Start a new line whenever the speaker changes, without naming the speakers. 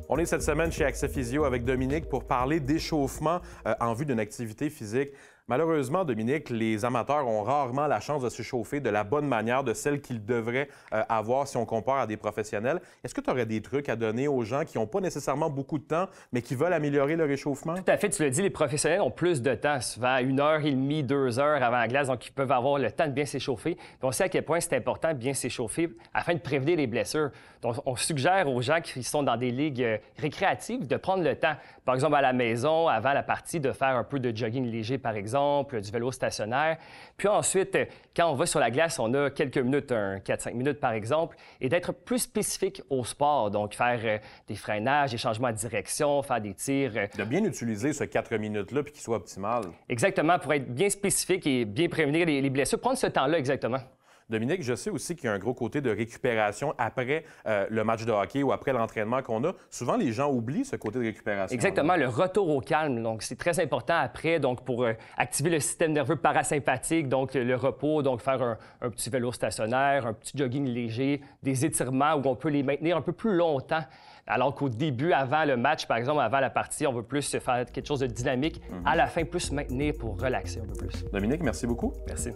On est cette semaine chez Accès Physio avec Dominique pour parler d'échauffement en vue d'une activité physique. Malheureusement, Dominique, les amateurs ont rarement la chance de s'échauffer de la bonne manière, de celle qu'ils devraient avoir si on compare à des professionnels. Est-ce que tu aurais des trucs à donner aux gens qui n'ont pas nécessairement beaucoup de temps, mais qui veulent améliorer leur réchauffement?
Tout à fait, tu l'as dit, les professionnels ont plus de temps, souvent 1h30, 2 heures avant la glace, donc ils peuvent avoir le temps de bien s'échauffer. Puis on sait à quel point c'est important de bien s'échauffer afin de prévenir les blessures. Donc, on suggère aux gens qui sont dans des ligues récréatives de prendre le temps, par exemple à la maison, avant la partie, de faire un peu de jogging léger, par exemple, du vélo stationnaire. Puis ensuite, quand on va sur la glace, on a quelques minutes, 4-5 minutes par exemple, et d'être plus spécifique au sport. Donc, faire des freinages, des changements de direction, faire des tirs.
De bien utiliser ce 4 minutes-là puis qu'il soit optimal.
Exactement, pour être bien spécifique et bien prévenir les blessures. Prendre ce temps-là, exactement.
Dominique, je sais aussi qu'il y a un gros côté de récupération après le match de hockey ou après l'entraînement qu'on a. Souvent, les gens oublient ce côté de récupération.
Exactement, le retour au calme. Donc, c'est très important après, donc pour activer le système nerveux parasympathique, donc le repos, donc faire un petit vélo stationnaire, un petit jogging léger, des étirements où on peut les maintenir un peu plus longtemps. Alors qu'au début, avant le match, par exemple, avant la partie, on veut plus faire quelque chose de dynamique. À la fin, plus maintenir pour relaxer un peu plus.
Dominique, merci beaucoup.
Merci.